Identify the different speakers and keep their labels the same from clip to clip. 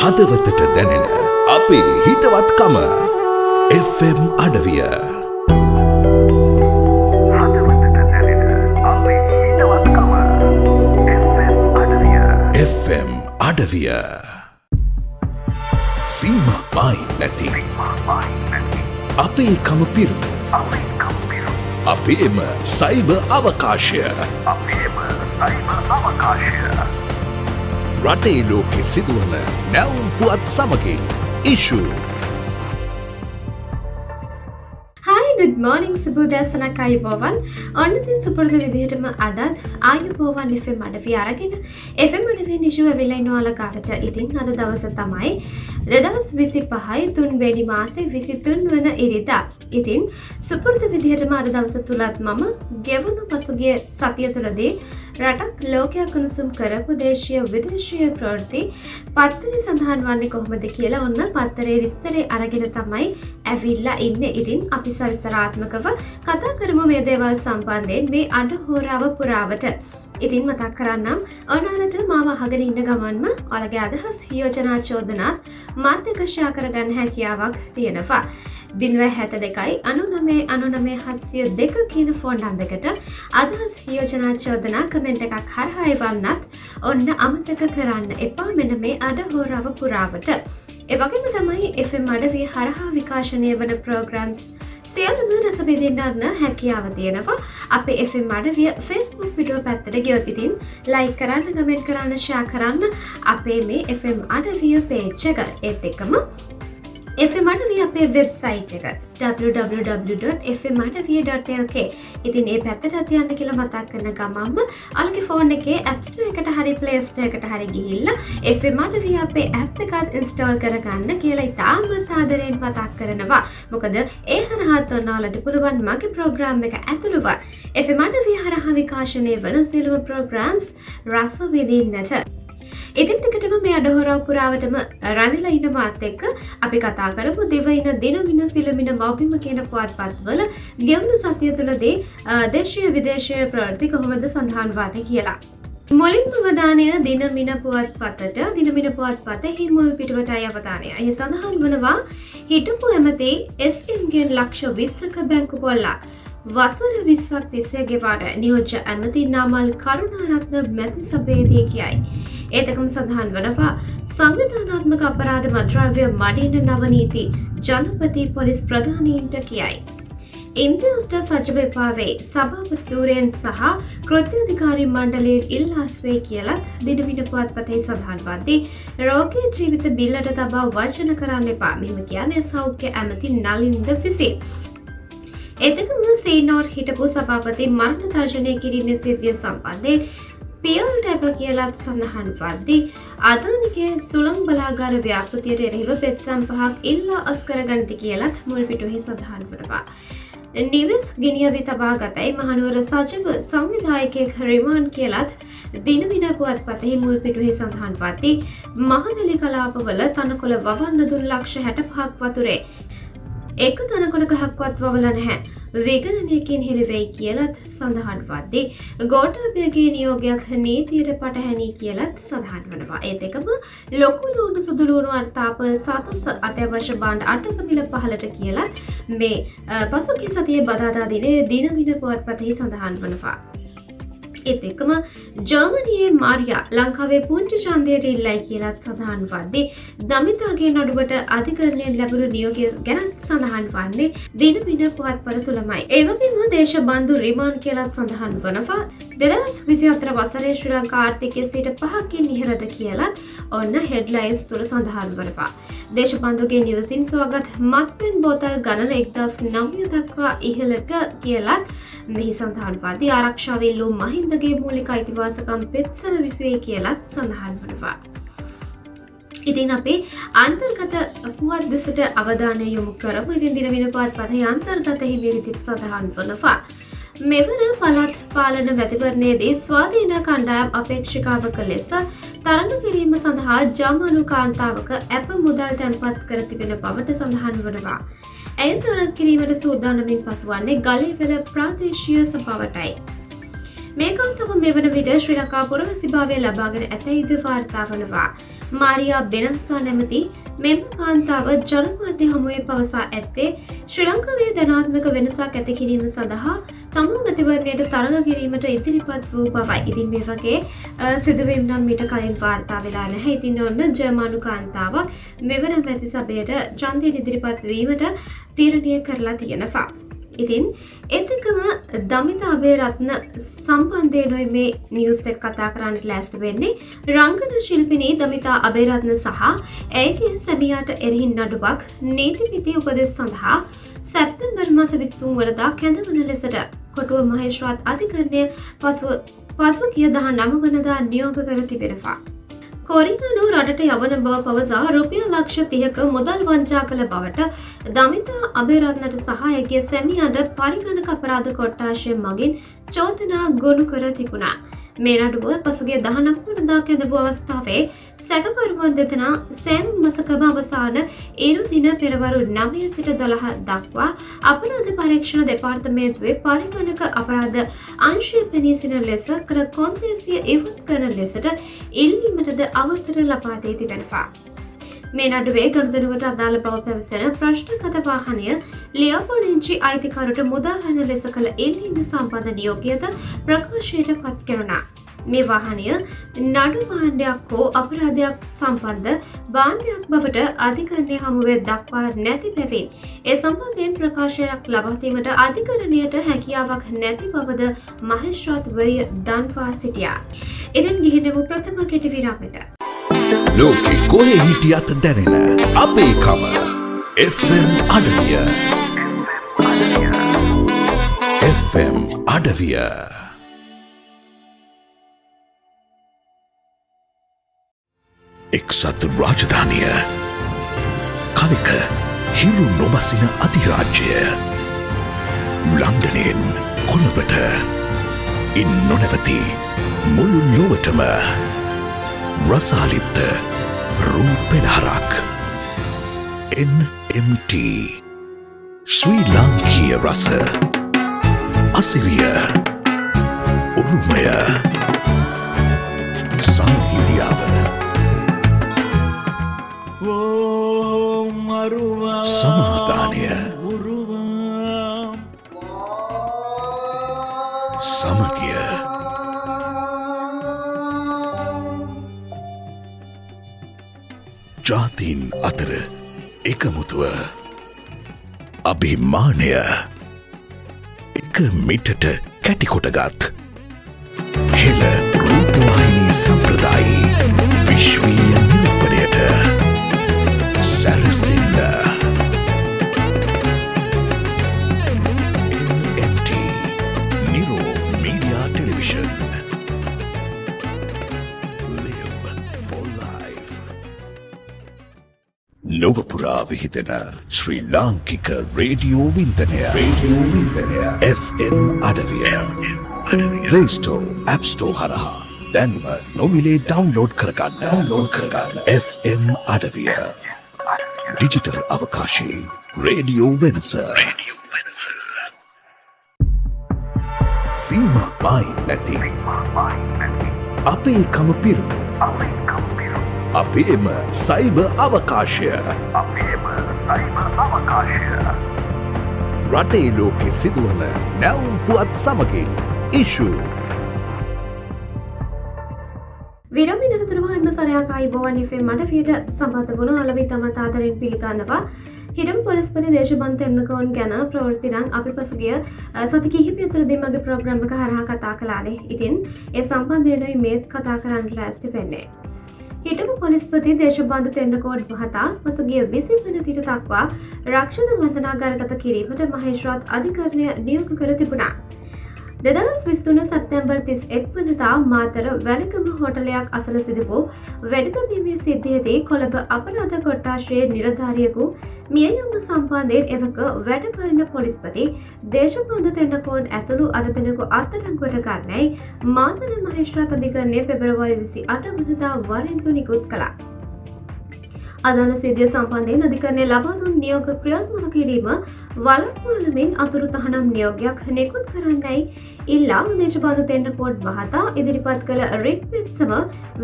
Speaker 1: හදවතට දැනෙන අපේ හිතවත්කම FM අඩවිය. FM අඩවිය. සීමාවයි නැති අපේ කම පිරුණු අපේම සයිබර් අවකාශය. රටේ ලෝකෙ සිදුවන නැවුම් පුවත් සමගින් ඉෂු.
Speaker 2: Good morning සුබෝදෑසනක් අයුබෝවන්. ඔන්න ඉතින් සුපුරුදු විදිහටම අදත් අයුබෝවන් FM අඩවිය අරගෙන FM අඩවිය නිෂුව වෙලා ඉන්න ඔයාලට. ඉතින් අද දවස තමයි 2025 3 වෙනි මාසේ 23 වන ඉරිදා. ඉතින් සුපුරුදු විදිහටම අද දවස තුලත් මම ගෙවුණු පසුගිය සතිය තුලදී රටක් ලෝකයක් උණුසුම් කරපු දේශීය විදේශීය ප්‍රවෘත්ති පත්තරේ සඳහන් වන්නේ කොහොමද කියලා ඔන්න පත්තරේ විස්තරේ අරගෙන තමයි ඇවිල්ලා ඉන්නේ. ඉතින් අපි සවිස්තරාත්මකව කතා කරමු මේ දේවල් සම්බන්ධයෙන් මේ අඩ හෝරාව පුරාවට. ඉතින් මතක් කරන්නම් ඔයාලට මාව අහගෙන ඉන්න ගමන්ම ඔයාලගේ අදහස් යෝජනා චෝදනාත් මාත් එක්ක ෂෙයා කරගන්න හැකියාවක් තියෙනවා. 07299 කියන ෆෝන් නම්බරයකට අදහස් යෝජනා චෝදනා කමෙන්ට් එකක් හරහා එවන්නත් ඔන්න අමතක කරන්න එපා මෙන්න මේ අඩ හෝරාව පුරාවට. ඒ වගේම තමයි FM අඩවිය හරහා විකාශනය වන ප්‍රෝග්‍රෑම්ස් සියල්ලම රස විඳින්න හැකියාව තියෙනවා. අපේ FM අඩවිය Facebook වීඩියෝ පැත්තට ගියොත් ඉතින් ලයික් කරන්න, කමෙන්ට් කරන්න, ෂෙයා කරන්න අපේ මේ FM අඩවිය page එක. ඒත් එක්කම FM අඩවිය අපේ වෙබ්සයිට් එක www.fmadavia.lk. ඉතින් මේ පැත්තට යන්න කියලා මතක් කරන ගමන්ම ඔයාලගේ ෆෝන් එකේ App Store එකට හරි Play Store එකට හරි ගිහිල්ලා FM අඩවිය අපේ app එකත් install කරගන්න කියලා ඉතාමත් ආදරෙන් මතක් කරනවා. මොකද ඒ හරහාත් ඔයාලට පුළුවන් මගේ ප්‍රෝග්‍රෑම් එක ඇතුළුව FM අඩවිය හරහා විකාශනය වන සියලුම ප්‍රෝග්‍රෑම්ස් රස විඳින්නට. ඉතින් ටිකටම මේ අඩහොරාව පුරාවටම රැඳිලා ඉන්න මාත් එක්ක අපි කතා කරමු දිවයින දිනමින සිළුමින මව්බිම කියන පුවත්පත්වල ගෙවුණු සතිය තුළදී දේශීය විදේශීය ප්‍රවෘත්ති කොහොමද සඳහන් වන්නේ කියලා. මුලින්ම අවධානය දිනමින පුවත්පතට. දිනමින පුවත්පතෙහි මුල් පිටුවටයි අවධානය. එහි සඳහන් වනවා හිටපු ඇමති SMගෙන් ලක්ෂ 20ක බැංකු පොල්ලක් වසර 20ක් තිස්සේ ගෙවන නියෝජ්‍ය ඇමති නාමල් කරුණාරත්න මැති සභාවේදී කියයි. ඒතකම සඳහන් වනවා සංවිධානාත්මක අපරාධ මද්‍රව්‍ය මඩින නවනීති ජනපති පොලිස් ප්‍රධානීන්ට කියයි. ඉන්දියාස්ට සජ්ජ එපාවේ සභාපතිවරයන් සහ කෘත්‍යාධිකාරී මණ්ඩලයෙන් ඉල්ලාස්වේ කියලත් දිනමින පුවත්පතේ සඳහන් වද්දී රෝගී ජීවිත බිල්ලට තබා වර්ජන කරන්න එපා. මෙහෙම කියන්නේ සෞඛ්‍ය ඇමති නලින්ද විසින්. එතකම සීනෝර් හිටපු සභාපති මරණ තර්ජනය කිරීමේ සිද්ධිය සම්බන්ධයෙන් පියවරට එප කියලත් සඳහන් වද්දී අදානිගේ සුළං බලාගාර ව්‍යාපෘතියට එරෙහිව පෙත්සම් 5ක් ඉල්ලා අස්කරගනිති කියලත් මුල් පිටුවේ සඳහන් වනවා. නිවෙස් ගිනියවි තබා ගතයි මහනුවර සජිව සංවිධායකයෙක් රිමාන්ඩ් කියලත් දිනමින පුවත්පතෙහි මුල් පිටුවේ සඳහන් වද්දී මහනැලි කලාපවල තනකොළ වවන්න දුන් ලක්ෂ 65ක් වතුරේ එක තනකොළ ගහක්වත් වවලා නැහැ. විගණනයකින් හෙළිවෙයි කියලත් සඳහන් වද්දී ගෝඨාභයගේ නියෝගයක් නීතියට පටහැනි කියලත් සඳහන් වනවා. ඒත් එකම ලොකු ලුණු සුදු ලුණු අර්ථාප සතස් අත්‍යවශ්‍ය භාණ්ඩ 8ක මිල පහළට කියලත් මේ පසුගිය සතියේ බදාදා දිනේ දිනමින පුවත්පතෙහි සඳහන් වනවා. ඒත් එක්කම ජර්මනියේ මාරියා ලංකාවේ පුංචි ඡන්දයට ඉල්ලයි කියලත් සඳහන් වද්දී දමිතාගේ නඩුවට අධිකරණයෙන් ලැබුණු නියෝගය ගැන සඳහන් වන්නේ දිනමින පුවත්පත තුලමයි. ඒ වගේම දේශබන්දු රිමාන්ඩ් කියලත් සඳහන් වනවා. 2024 වසරේ ශ්‍රී ලංකා ආර්ථිකය 5%කින් ඉහළට කියලත් ඔන්න හෙඩ්ලයින්ස් තුල සඳහන් වනවා. දේශබන්දුගේ නිවසින් සොයාගත් මත්පැන් බෝතල් ගණන 1900 දක්වා ඉහළට කියලත් මෙහි සඳහන් වද්දී ආරක්ෂාව ඉල්ලූ මහින්දගේ මූලික අයිතිවාසිකම් පෙත්සම විසුවේ කියලත් සඳහන් වනවා. ඉතින් අපි අන්තර්ගත පුවත් දෙසට අවධානය යොමු කරමු. ඉතින් දිනමින පුවත්පතේ අන්තර්ගතෙහි මේ විදිහට සඳහන් වනවා. මෙවර පළාත් පාලන මැතිවරණයේදී ස්වාධීන කණ්ඩායම් අපේක්ෂිකාවක ලෙස තරඟ කිරීම සඳහා ජාමානු කාන්තාවක ඇප මුදල් තැන්පත් කර තිබෙන බවට සඳහන් වනවා. ඇය තරඟ කිරීමට සූදානමින් පසුවන්නේ ගලේවල ප්‍රාදේශීය සභාවටයි. මේ කාන්තාව මෙවන විට ශ්‍රී ලංකා පුරවැසිභාවය ලබාගෙන ඇතැයිද වාර්තා වනවා. මාරියා බෙනන්සා නැමති මෙම කාන්තාව ජනමාධ්‍ය හමුවේ පවසා ඇත්තේ ශ්‍රී ලංකාවේ ධනාත්මක වෙනසක් ඇති කිරීම සඳහා තමා මැතිවරණයට තරඟ කිරීමට ඉදිරිපත් වූ බවයි. ඉතින් මේ වගේ සිදුවීම් නම් මීට කලින් වාර්තා වෙලා නැහැ. ඉතින් ඔන්න ජර්මනු කාන්තාවක් මෙවර මැති සභයට ඡන්දයෙන් ඉදිරිපත් වීමට තීරණය කරලා තියෙනවා. ඉතින් එතකම දමිතා අබේරත්න සම්බන්ධයෙන්යි මේ නිවුස් එක කතා කරන්නට ලෑස්ති වෙන්නේ. රංගන ශිල්පිනී දමිතා අබේරත්න සහ ඇයගේ සැමියාට එරෙහි නඩුවක් නීතිපති උපදෙස් සඳහා සැප්තැම්බර් මාස 23 වනදා කැඳවන ලෙසට කොටුව මහේස්ත්‍රාත් අධිකරණය පසුගිය 19 වනදා නියෝග කර තිබෙනවා. කොරියානු රටට යවන බව පවසා රුපියල් ලක්ෂ 30ක මුදල් වංචා කළ බවට දමිතා අබේරත්නට සහ ඇගේ සැමියාට පරිගණක අපරාධ කොට්ටාශය මගින් චෝදනා ගොනු කර තිබුණා. මේ නඩුව පසුගිය 19 වනදා කැඳවූ අවස්ථාවේ සැකකරුවන් දෙදෙනා සෑම මාසකම අවසාන ඉරු දින පෙරවරු 9 සිට 12 දක්වා අපරාධ පරීක්ෂණ දෙපාර්තමේන්තුවේ පරිගණක අපරාධ අංශය පෙනී සිටින ලෙස කර කොන්දේසිය ඉවත් කරන ලෙසට ඉල්ලීමටද අවසර ලබා දී තිබෙනවා. මේ නඩුවේ ගනුදෙනුවට අදාළ බව පැවසෙන ප්‍රශ්නගත වාහනය ලියාපදිංචි අයිතිකරුට මුදා ගන්න ලෙස කළ ඉල්ලීම සම්බන්ධ නියෝගයද ප්‍රකාශයට පත් කෙරුණා. මේ වාහනය නඩු භාණ්ඩයක් හෝ අපරාධයක් සම්බන්ධ භාණ්ඩයක් බවට අධිකරණය හමුවේ දක්වා නැති බැවින් ඒ සම්බන්ධයෙන් ප්‍රකාශයක් ලබා දීමට අධිකරණයට හැකියාවක් නැති බවද මහේස්ත්‍රාත්වරිය දන්වා සිටියා. ඉතින් ගිහිනෙමු ප්‍රථම කෙටි විරාමයට.
Speaker 1: ලෝකෙ කොහේ හිටියත් දැනෙන අපේකම FM අඩවිය. FM අඩවිය. එක්සත් රාජධානිය කලක හිරු නොබසින අධිරාජ්‍යය ලන්ඩනයෙන් කොළඹට ඉන් නොනැවති මුළු ලොවටම රසාලිප්ත රූ පෙළහරක් NMT ශ්‍රී ලාංකීය රස අසිරිය උරුමය සංහිඳියාව සමාදානය සමගිය ජාතීන් අතර එකමුතුව අභිමානය එක මිටට කැටිකොටගත් හෙළ රූපවාහිනී සම්ප්‍රදායි විශ්වීය නිරූපණයට සැරසෙන්න NMT නිරෝ media television Live for life. නොවපුරා විහිදෙන ශ්‍රී ලාංකික රේඩියෝ වින්දනය FM අඩවිය Play Store, App Store හරහා දැන්ම නොමිලේ ඩවුන්ලෝඩ් කරගන්න FM අඩවිය ඩිජිටල් අවකාශයේ රේඩියෝ වෙනස සීමාවයි නැති අපේකම පිරුණු අපේම සයිබර් අවකාශය රටේ ලෝකෙ සිදුවන නැවුම් පුවත් සමගින් ඉෂු
Speaker 2: විරමින් අනතුරුව එම සරයක් අයිබෝවන් FM අඩවියට සම්බන්ධ වුණු අලවි තමත් ආදරෙන් පිළිගන්නවා. හිටපු පොලිස්පති දේශබන්ධ තෙන්නකෝන් ගැන ප්‍රවෘත්ති නම් අපි පසුගිය සති කිහිපය තුළදී මගේ ප්‍රෝග්‍රෑම් එක හරහා කතා කළානේ. ඉතින් ඒ සම්බන්ධයෙන්යි මේත් කතා කරන්න ලෑස්ති වෙන්නේ. හිටපු පොලිස්පති දේශබන්ධ තෙන්නකෝන් මහතා පසුගිය 20 වෙනිදා දක්වා රක්ෂණ වන්දනාගාරගත කිරීමට මහේස්ත්‍රාත් අධිකරණය නියෝග කර තිබුණා. 2023 සැප්තැම්බර් 31 වනදා මාතර වැලිකම හෝටලයක් අසල සිදු වූ වෙඩිතැබීමේ සිද්ධියේදී කොළඹ අපරාධ කොට්ටාශයේ නිලධාරියෙකු මිය යාම සම්බන්ධයෙන් එවක වැඩ කරන පොලිස්පති දේශබන්ධ තෙන්නකෝන් ඇතුළු අට දෙනෙකු අත්අඩංගුවට ගන්නයි මාතර මහේස්ත්‍රාත් අධිකරණය පෙබරවාරි 28 වනදා වරින්දු නිකුත් කළා. අදාළ සිද්ධිය සම්බන්ධයෙන් අධිකරණය ලබා දුන් නියෝග ක්‍රියාත්මක කිරීම වළක්වාලමින් අතුරු තහනම් නියෝගයක් නිකුත් කරන්නයි ඉල්ලා දේශපාලන තෙන්නකෝඩ් මහතා ඉදිරිපත් කළ රිට් පෙත්සම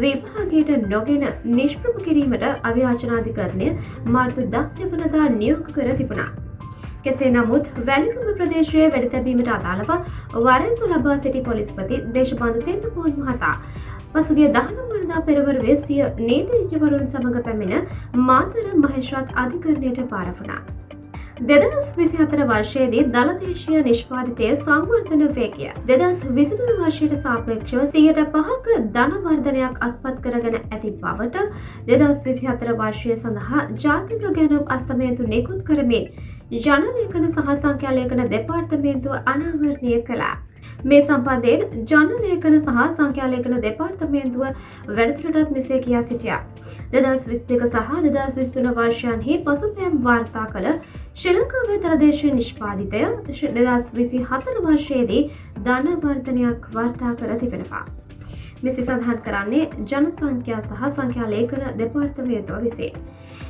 Speaker 2: විභාගයට නොගෙන නිෂ්ප්‍රභ කිරීමට අභියාචනාධිකරණය මාර්තු 16 වනදා නියෝග කර තිබුණා. කෙසේ නමුත් වැලිකුඹ ප්‍රදේශයේ වැඩ තැබීමට අදාළව වරෙන්තු ලබා සිටි පොලිස්පති දේශපාලන තෙන්නකෝඩ් මහතා පසුගිය 19 වනදා පෙරවරුවේ සිය නීතිඥවරුන් සමග පැමිණ මාතර මහේස්ත්‍රාත් අධිකරණයට පාර වුණා. 2024 වර්ෂයේදී දළ දේශීය නිෂ්පාදිතයේ සංවර්ධන වේගය 2023 වර්ෂයට සාපේක්ෂව 5%ක ධන වර්ධනයක් අත්පත් කරගෙන ඇති බවට 2024 වර්ෂය සඳහා ජාතික ගැනුම් අස්තමේන්තු නිකුත් කරමින් ජනලේඛන සහ සංඛ්‍යාලේඛන දෙපාර්තමේන්තුව අනාවරණය කළා. මේ සම්බන්ධයෙන් ජනලේඛන සහ සංඛ්‍යාලේඛන දෙපාර්තමේන්තුව වැඩිදුරටත් මෙසේ කියා සිටියා. 2022 සහ 2023 වර්ෂයන්හි පසුබෑම් වාර්තා කළ ශ්‍රී ලංකාවේ දළදේශීය නිෂ්පාදිතය 2024 වර්ෂයේදී ධන වර්ධනයක් වාර්තා කර තිබෙනවා. මෙසේ සඳහන් කරන්නේ ජනසංඛ්‍යා සහ සංඛ්‍යාලේඛන දෙපාර්තමේන්තුව විසින්.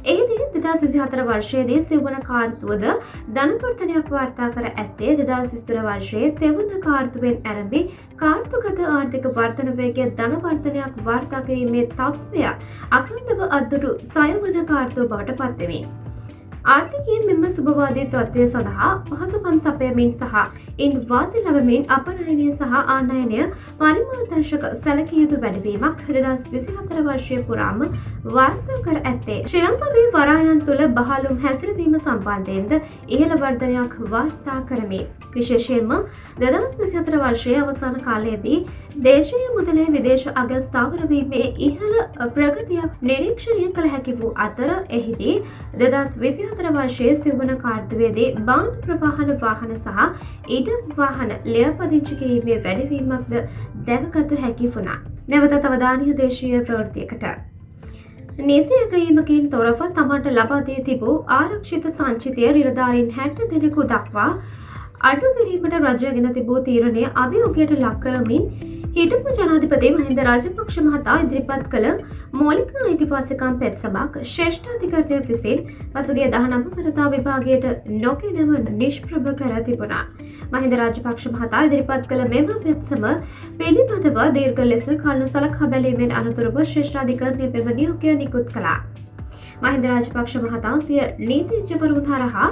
Speaker 2: එහිදී 2024 වර්ෂයේදී සිවුවන කාර්තුවද ධනවර්ධනයක් වාර්තා කර ඇත්තේ 2023 වර්ෂයේ තෙවන කාර්තුවෙන් ආරම්භී කාර්තුගත ආර්ථික වර්ධන වේගය ධනවර්ධනයක් වාර්තා කිරීමේ තත්ත්වය අඛණ්ඩව අද්දුටු 6 වන කාර්තුව බවට පත්වෙමින් ආර්ථිකයේ මෙම සුබවාදී තත්ත්වය සඳහා පහසුකම් සපයමින් සහ ඉන් වාසි ලැබමින් අපනයනය සහ ආනයනය පරිමාදර්ශක සැලකිය යුතු වැඩවීමක් 2024 වර්ෂය පුරාම වාර්තා කර ඇත්තේ ශ්‍රී ලංකාවේ වරායන් තුළ බහලුම් හැසිරවීම සම්බන්ධයෙන්ද ඉහළ වර්ධනයක් වාර්තා කරමින් විශේෂයෙන්ම 2024 වර්ෂයේ අවසාන කාලයේදී දේශීය මුදලේ විදේශ අග ස්ථාවර වීමේ ඉහළ ප්‍රගතියක් නිරීක්ෂණය කළ හැකි වූ අතර එහිදී 2024 වර්ෂයේ සිවුවන කාර්තුවේදී බාණ්ඩ ප්‍රවාහන වාහන සහ ඉඩම් වාහන ලියාපදිංචි කිරීමේ වැඩිවීමක්ද දැකගත හැකි වුණා. නැවතත් අවධානය දේශීය ප්‍රවෘත්තියකට. නිසි අගයීමකින් තොරව තමන්ට ලබා දී තිබූ ආරක්ෂිත සංචිතය නිලධාරීන් 60 දෙනෙකු දක්වා අඩු කිරීමට රජය ගෙන තිබූ තීරණය අභියෝගයට ලක් කරමින් හිටපු ජනාධිපති මහින්ද රාජපක්ෂ මහතා ඉදිරිපත් කළ මූලික අයිතිවාසිකම් පෙත්සමක් ශ්‍රේෂ්ඨ අධිකරණය විසින් පසුගිය 19 වනදා විභාගයට නොගෙනම නිෂ්ප්‍රභ කර තිබුණා. මහින්ද රාජපක්ෂ මහතා ඉදිරිපත් කළ මෙම පෙත්සම පිළිබඳව දීර්ඝ ලෙස කරුණු සලකා බැලීමෙන් අනතුරුව ශ්‍රේෂ්ඨ අධිකරණය මෙම නියෝගය නිකුත් කළා. මහින්ද රාජපක්ෂ මහතා සිය නීතිඥවරුන් හරහා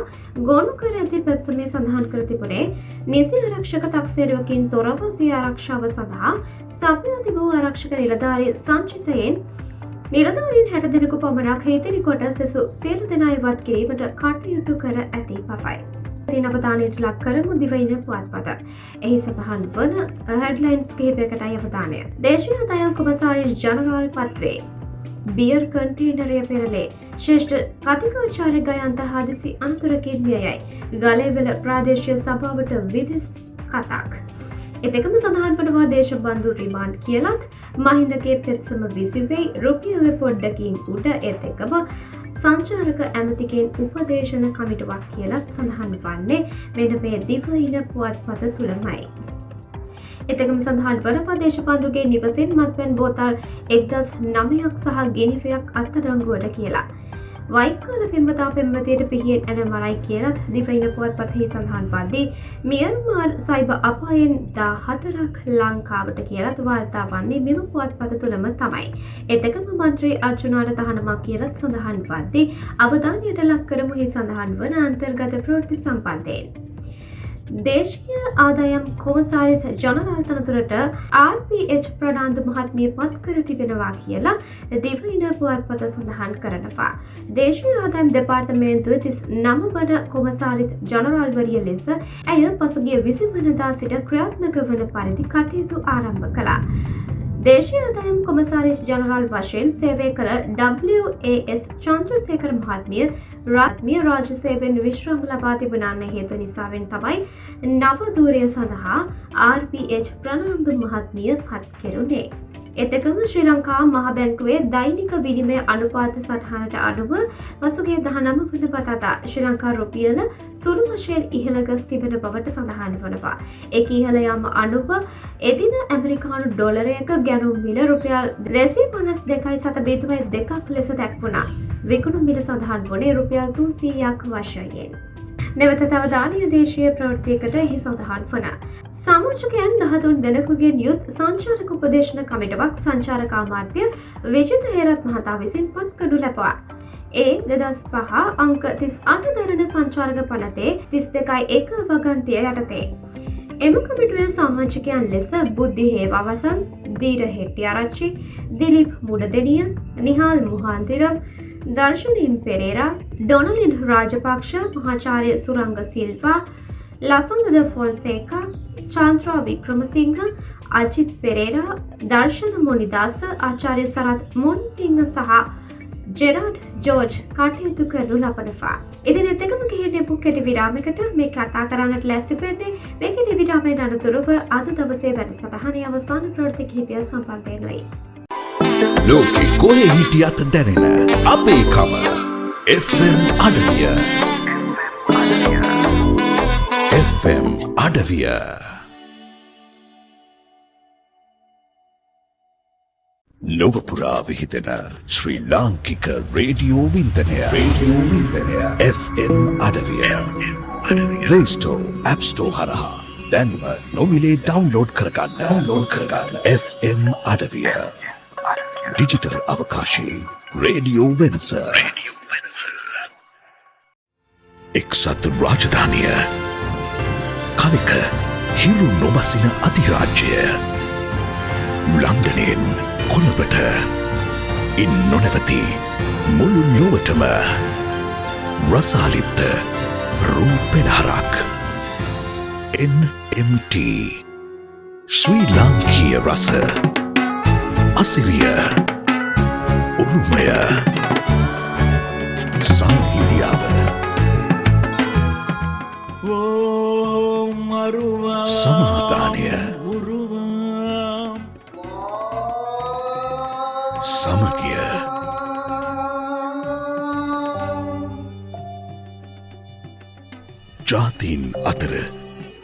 Speaker 2: ගොනු කර ඇති පෙත්සමේ සඳහන් කර තිබුණේ නිසි ආරක්ෂක තක්සේරුවකින් තොරව සිය ආරක්ෂාව සඳහා සපයා තිබූ ආරක්ෂක නිලධාරී සංචිතයෙන් නිලධාරීන් 60 දෙනෙකු පමණක් හිතිරි කොට සෙසු සියලු දෙනා ඉවත් කිරීමට කටයුතු කර ඇති බවයි. ඉතින් අවධානයට ලක් කරමු දිවයින පුවත්පත. එහි සඳහන් වන හෙඩ්ලයින්ස් කිහිපයකටයි අවධානය. දේශීය ආදායම් කොමසාරිස් ජනරාල් පත්වේ බියර් කන්ටේනරය පෙරළේ ශ්‍රේෂ්ඨ කතිකාචාර්ය ගයන්ත හදිසි අනතුරකින් මියයයි. ගලේවල ප්‍රාදේශීය සභාවට විදෙස් කතාක්. එතෙකම සඳහන් වනවා දේශබන්දු රිමාන්ඩ් කියලත් මහින්දගේ පෙත්සම විසිවෙයි රුපියල පොඩ්ඩකින් උඩ එතෙකම සංචාරක ඇමතිගෙන් උපදේශන කමිටුවක් කියලත් සඳහන් වන්නේ මෙන්න මේ දිවයින පුවත්පත තුළමයි. එතකම සඳහන් වන ප්‍රදේශපන්දුගේ නිවසින් මත්පැන් බෝතල් 1009ක් සහ ගිනිවයක් අත්අඩංගුවට කියලා. වයිකාල පෙම්වතා පෙම්වතියට පිහියෙන් ඇන මරයි කියලත් දිවයින පුවත්පතෙහි සඳහන් වන්නේ මියන්මාර් සයිබර් අපායන් 14ක් ලංකාවට කියලත් වාර්තා වන්නේ මෙම පුවත්පත තුළම තමයි. එතකම මන්ත්‍රී අර්ජුනාට තහනමක් කියලත් සඳහන් වන්නේ අවධානයට ලක් කරමු හි සඳහන් වන අන්තර්ගත ප්‍රවෘත්ති සම්බන්ධයෙන්. දේශීය ආදායම් කොමසාරිස් ජනරාල් තනතුරට RPH ප්‍රනාන්දු මහත්මිය පත් කර තිබෙනවා කියලා දිවයින පුවත්පත සඳහන් කරනවා. දේශීය ආදායම් දෙපාර්තමේන්තුවේ 39 වන කොමසාරිස් ජනරාල්වරිය ලෙස ඇය පසුගිය 20 වනදා සිට ක්‍රියාත්මක වන පරිදි කටයුතු ආරම්භ කළා. දේශීය ආදායම් කොමසාරිස් ජනරාල් වශයෙන් සේවය කළ WAS චන්ද්‍රසේකර මහත්මිය රාජ්‍ය සේවයෙන් විශ්‍රාම ලබා තිබුණාන හේතු නිසාවෙන් තමයි නව ධූරය සඳහා RPH ප්‍රනාන්දු මහත්මිය පත් කෙරුණේ. එතකම ශ්‍රී ලංකා මහ බැංකුවේ දෛනික විනිමය අනුපාත සටහනට අනුව පසුගිය 19 වෙනිදා ශ්‍රී ලංකා රුපියල සුළු වශයෙන් ඉහළ ගොස් තිබෙන බවට සඳහන් වනවා. ඒක ඉහළ යාම අනුව එදින ඇමරිකානු ඩොලරයක ගැනුම් මිල රුපියල් 252.2ක් ලෙස දක්වුණා. විකුණු මිල සඳහන් වුණේ රුපියල් 300ක් වශයෙන්. නැවත තව දානීය දේශීය ප්‍රවෘත්තියකට එහි සඳහන් වන සමාජකයන් 13 දෙනෙකුගේ යුත් සංචාරක උපදේශන කමිටුවක් සංචාරක අමාත්‍ය විජිත හේරත් මහතා විසින් පත්කඩු ලැබුවා. ඒ 2005 අංක 38 දරන සංචාරක පනතේ 32.1 වගන්තිය යටතේ. එම කමිටුවේ සමාජකයන් ලෙස බුද්ධි හේවාවසන්, දීර හෙට්ටිආරච්චි, දිලිප් මුඩදෙනිය, නිහාල් මුහන්තිරම්, දර්ශනීම් පෙරේරා, ඩොනලින් රාජපක්ෂ, මහාචාර්ය සුරංග සිල්වා, ලසංගද ෆොන්සේකා, චාන්ද්‍රා වික්‍රමසිංහ, අජිත් පෙරේරා, දර්ශන මොනිදාස, ආචාර්ය සරත් මොන්සිංහ සහ ජෙරාඩ් ජෝර්ජ් කටයුතු කරනු ලබනවා. ඉතින් එතකම ගිහින් කෙටි විරාමයකට මේ කතා කරන්නට ලෑස්ති වෙන්නේ මේ කෙටි විරාමයෙන් අනතුරුව අද දවසේ වැඩසටහනේ අවසාන ප්‍රවෘත්ති කිහිපය සම්බන්ධයෙන්යි.
Speaker 1: ලෝකෙ කොහේ හිටියත් දැනෙන අපේ කම FM අඩවිය. FM අඩවිය. ලොවපුරා විහිදෙන ශ්‍රී ලාංකික රේඩියෝ වින්දනය FM අඩවිය. Play Store, App Store හරහා දැන්ම නොමිලේ ඩවුන්ලෝඩ් කරගන්න. FM අඩවිය. ඩිජිටල් අවකාශයේ රේඩියෝ වෙනස. එක්සත් රාජධානිය කලක හිරු නොබසින අධිරාජ්‍යය ලන්ඩනයෙන් කොළඹට ඉන් නොනැවති මුළු ලොවටම රසාලිප්ත රූ පෙළහරක් NMT ශ්‍රී ලාංකීය රස අසිරිය උරුමය සංහිදියාව සමාදානය සමගිය ජාතීන් අතර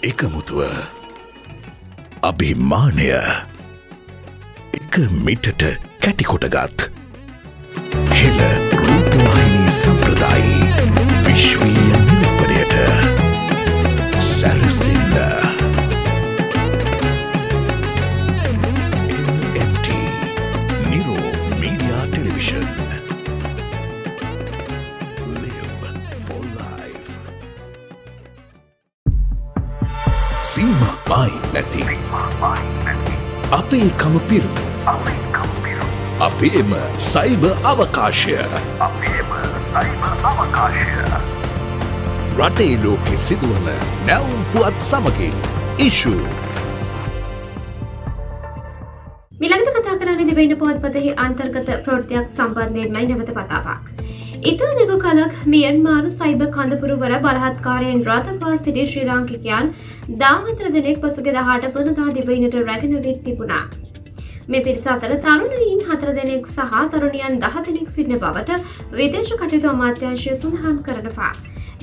Speaker 1: එකමුතුව අභිමානය එක මිටට කැටිකොටගත් හෙළ රූපවාහිනී සම්ප්‍රදායි විශ්වීය නිරූපණයට සැරසෙන්න NMT Niro Media Television. Live for life. සීමා මායි නැති අපේ කම පිරුණු අපේම සයිබර් අවකාශය රටේ ලෝකෙ සිදුවන නැවුම් පුවත් සමගින් ඉෂු
Speaker 2: මිලඟට කතා කරන්නේ දිවයින පුවත්පතෙහි අන්තර්ගත ප්‍රවෘත්තියක් සම්බන්ධයෙන්මයි නැවත වතාවක්. ඉතා දෙගු කලක් මියන්මාර් සයිබර් කඳපුරු වල බලහත්කාරයෙන් රඳවා සිටි ශ්‍රී ලාංකිකයන් 14 දෙනෙක් පසුගිය 18 වෙනිදා දිවයිනට රැගෙන වී තිබුණා. මේ පිරිස අතර තරුණයින් 4 දෙනෙක් සහ තරුණියන් 10 දෙනෙක් සිටින බවට විදේශ කටයුතු අමාත්‍යාංශය සඳහන් කරනවා.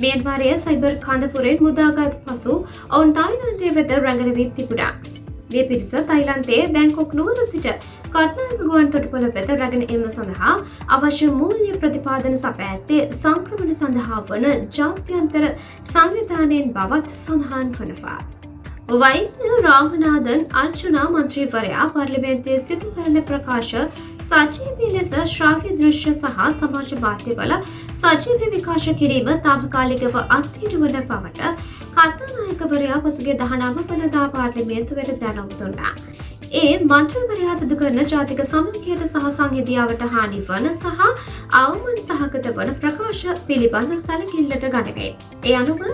Speaker 2: මියන්මාරයේ සයිබර් කඳපුරෙන් මුදාගත් පසු ඔවුන් තායිලන්තයේ වෙත රැගෙන වී තිබුණා. මේ පිරිස තායිලන්තයේ බැංකොක් නුවර සිට කට්නායක ගුවන් තොටුපළ වෙත රැගෙන ඒම සඳහා අවශ්‍ය මූල්‍ය ප්‍රතිපාදන සපයා ඇත්තේ සංක්‍රමණ සඳහා වන ජාත්‍යන්තර සංවිධානයෙන් බවත් සඳහන් වනවා. වෛද්‍ය රාමනාදන් අර්ජුනා මන්ත්‍රීවරයා පාර්ලිමේන්තුවේ සිදු කරන ප්‍රකාශ සජීවී ලෙස ශ්‍රාව්‍ය දෘශ්‍ය සහ සමාජ මාධ්‍යවල සජීවී විකාශ කිරීම තාවකාලිකව අත්හිටුවන බවට කතානායකවරයා පසුගිය 19 වෙනිදා පාර්ලිමේන්තුවට දැනුම් දුන්නා. ඒ මන්ත්‍රීවරයා සිදු කරන ජාතික සමගියට සහ සංහිඳියාවට හානි වන සහ අවමන් සහගත වන ප්‍රකාශ පිළිබඳ සැලකිල්ලට ගනිවේ. ඒ අනුව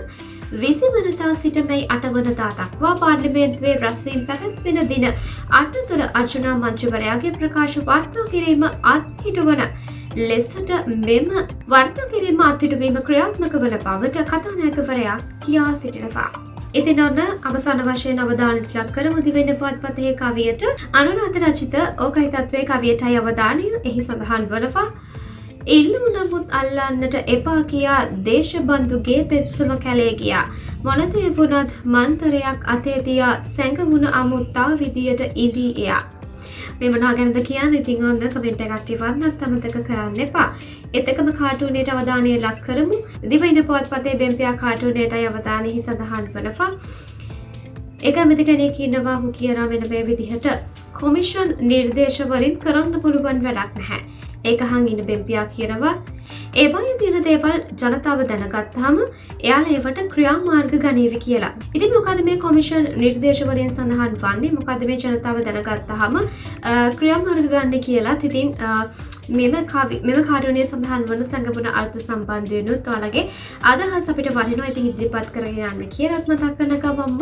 Speaker 2: 20 වෙනිදා සිට මේ 8 වෙනිදා දක්වා පාර්ලිමේන්තුවේ රැස්වීම පැවැත්වෙන දින 8 තුළ අර්ජුනා මන්ත්‍රීවරයාගේ ප්‍රකාශ වාර්තා කිරීම අත්හිටුවන ලෙසට මෙම වාර්තා කිරීම අත්හිටුවීම ක්‍රියාත්මක වන බවට කතානායකවරයා කියා සිටිනවා. ඉතින් ඔන්න අවසාන වශයෙන් අවධානයට ලක් කරමු දිවෙන පුවත්පතේ කවියට අනුරාධ රචිත ඕකයි තත්වයේ කවියටයි අවධානය එහි සඳහන් වනවා. ඉල්ලු නමුත් අල්ලන්නට එපා කියා දේශබන්දුගේ පෙත්සම කැලේ ගියා. මොනතේ වුණත් මන්තරයක් අතේ තියා සැඟවුණ අමුත්තා විදියට ඉදී එයා. මේ මොනවා ගැනද කියන්නේ? ඉතින් ඔන්න කමෙන්ට් එකක් එවන්නත් අමතක කරන්න එපා. එතකම කාටුනේට අවධානය ලක් කරමු. දිවයින පුවත්පතේ බෙම්පියා කාටුනේටයි අවධානය සඳහන් වනවා. ඒක මෙතන කෙනෙක් ඉන්නවා හු කියනවා මෙන්න මේ විදිහට කොමිෂන් නිර්දේශ වලින් කරන්න පුළුවන් වැඩක් නැහැ. ඒක අහන් ඉන්න බෙම්පියා කියනවා ඒ වගේ තියෙන දේවල් ජනතාව දැනගත්තාම එයාලා ඒවට ක්‍රියාමාර්ග ගනීවි කියලා. ඉතින් මොකද මේ කොමිෂන් නිර්දේශ වලින් සඳහන් වන්නේ? මොකද මේ ජනතාව දැනගත්තාම ක්‍රියාමාර්ග ගන්න කියලා. ඉතින් මෙම කාර්යෝනේ සඳහන් වන සංගමන අර්ථ සම්බන්ධයෙන් ඔයාලගේ අදහස් අපිට වටිනවා. ඉතින් ඉදිරිපත් කරගෙන යන්න කියලා මතක් කරන ගමන්ම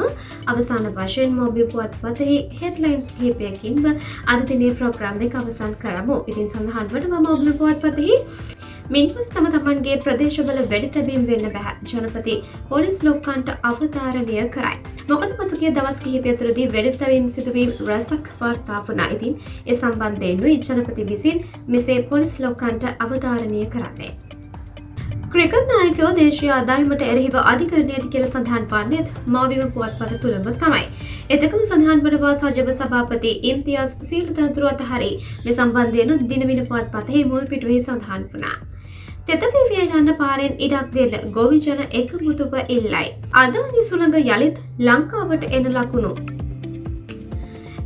Speaker 2: අවසාන වශයෙන් මොබිල් පුවත්පතේ හෙඩ්ලයින්ස් කිහිපයකින්ම අද දිනේ ප්‍රෝග්‍රෑම් එක අවසන් කරමු. ඉතින් සඳහන් වන මොබිල් පුවත්පතේ මින්පස් තමන්ගේ ප්‍රදේශවල වැඩි තැබීම් වෙන්න බැහැ. ජනපති පොලිස් ලොක්කන්ට අවතාරණය කරයි. මොකද පසුගිය දවස් කිහිපය තුළදී වැඩි තැබීම් සිදුවීම් රැසක් වාර්තා වුණා. ඉතින් ඒ සම්බන්ධයෙන් ජනපති විසින් මෙසේ පොලිස් ලොක්කන්ට අවතාරණය කරන්නේ. ක්‍රිකට් නායකයෝ දේශීය ආදායමට එරෙහිව අධිකරණයට කියලා සඳහන් වන්නේ මාවිම පුවත්පත තුළම තමයි. එතකම සඳහන් වනවා සජීව සභාපති ඉම්තියාස් සීල තනතුරු අතහරි. මේ සම්බන්ධයෙන් දිනවින පුවත්පතේ මුල් පිටුවේ සඳහන් වුණා. තෙතපිවිය යන පාරෙන් ඉඩක් දෙන්න ගොවිජන එකමුතුව ඉල්ලයි. අදානි සුළඟ යළිත් ලංකාවට එන ලකුණු.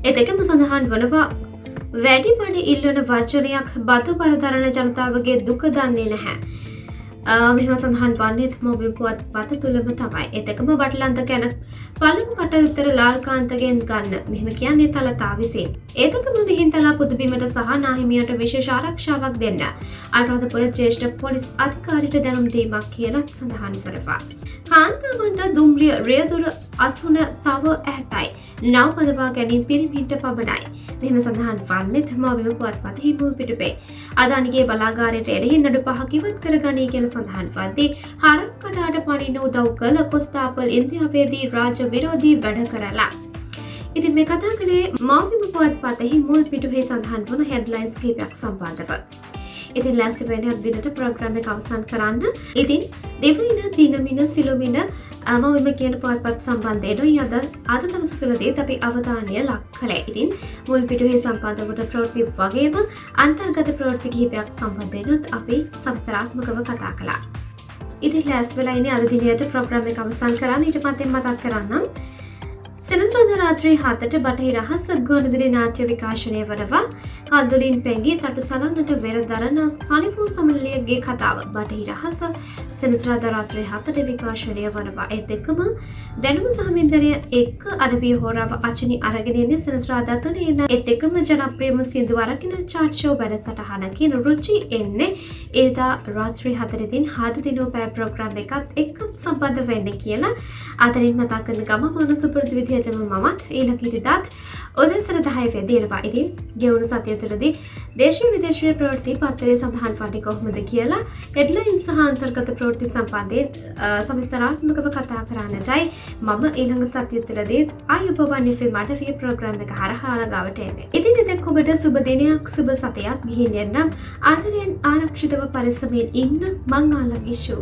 Speaker 2: එතකම සඳහන් වනවා වැඩි පඩි ඉල්ලන වර්ජනයක් බතු පරදරන ජනතාවගේ දුක දන්නේ නැහැ. මෙහෙම සඳහන් වන්නේත් මොබිල් පුවත්පත තුළම තමයි. එතකම වටලන්ත ගැන පළමු කටයුත්තර ලාල්කාන්තගෙන් ගන්න. මෙහෙම කියන්නේ තලතා විසින්. ඒතකම මිහින්තලා පුදුබිමට සහ නාහිමියට විශේෂ ආරක්ෂාවක් දෙන්න අනුරාධපුර ජ්‍යෙෂ්ඨ පොලිස් අධිකාරියට දැනුම් දීමක් කියලා සඳහන් කරනවා. කාන්තාවන්ට දුම්රිය රියදුර අසුන තව ඇතයි. නව පදවා ගැනීම පිරිමින්ට පමණයි. මෙහෙම සඳහන් වන්නේත් මොබිල් පුවත්පතේ මුල් පිටුවේ. අදානිගේ බලාගාරයට එරෙහි නඩු පහක් ඉවත් කරගනී කියලා සඳහන් වද්දී හරක් කඩාට පනින උදව් කළ කොස්තාපල් ඉන්දියාවේදී රාජ විරෝධී වැඩ කරලා. ඉතින් මේ කතා කළේ මාවිම පුවත්පතෙහි මුල් පිටුවේ සඳහන් වන හෙඩ්ලයින්ස් කිහිපයක් සම්බන්ධව. ඉතින් ලෑස්ති වෙන්න දිනට ප්‍රෝග්‍රෑම් එක අවසන් කරන්න. ඉතින් දෙවින දිනමින සිළුමින මම කියන පුවත්පත් සම්බන්ධයෙන් අද දවස තුළදී අපි අවධානය ලක් කළේ. ඉතින් මුල් පිටුවේ සම්බන්ධ වුණ ප්‍රවෘත්ති වගේම අන්තර්ගත ප්‍රවෘත්ති කිහිපයක් සම්බන්ධයෙන් අපි සවිස්තරාත්මකව කතා කළා. ඉතින් ලෑස්ති වෙලා ඉන්නේ අද දිනයට ප්‍රෝග්‍රෑම් එක අවසන් කරන්න. ඊට පස්සේ මතක් කරන්නම් සෙනසුරාදා රාත්‍රී 7ට බටහිර රහස ගුවන්විදුලි නාට්‍ය විකාශනය වනවා. කන්දුලින් පෙඟි තටු සලන්නට වෙර දරන ස්ථානිකව සමනලියගේ කතාව බටහිර රහස සෙනසුරාදා රාත්‍රී 7ට විකාශනය වනවා. ඒත් එක්කම දැනුම සහමින්දනය එක්ක අඩවිය හෝරාව අචිනි අරගෙන ඉන්නේ සෙනසුරාදා 3 ඉඳන්. ඒත් එක්කම ජනප්‍රියම සින්දු අරගෙන චාට් ෂෝ වැඩසටහනකින් රුචි එන්නේ එදා රාත්‍රී 4 හද දිනෝ පැය ප්‍රෝග්‍රෑම් එකත් එක්ක සම්බන්ධ වෙන්න කියලා අතරින් මතක් කරන ගම මොන සුපුරුදු විදිහටම මමත් ඊළඟ ඉරිදාත් උදෑසන 10 වෙනි දිනවා. ඉතින් ගෙවුණු සතිය තුළදී දේශීය විදේශීය ප්‍රවෘත්ති පත්තරේ සඳහන් වන්නේ කොහොමද කියලා හෙඩ්ලයින් සහ අන්තර්ගත ප්‍රවෘත්ති සම්බන්ධයෙන් සවිස්තරාත්මකව කතා කරන්නටයි මම ඊළඟ සතිය තුළදී ආයුබෝවන් FM අඩවිය ප්‍රෝග්‍රෑම් එක හරහා ළඟාවට එන්නේ. ඉතින් එතෙක් ඔබට සුබ දිනයක් සුබ සතියක් ගිහින් යන්නම්. ආදරයෙන් ආරක්ෂිතව පරිස්සමෙන් ඉන්න මං ආලගේ ෂෝ.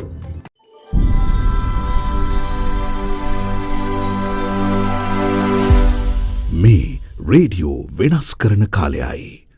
Speaker 1: මේ රේඩියෝ වෙනස් කරන කාලයයි.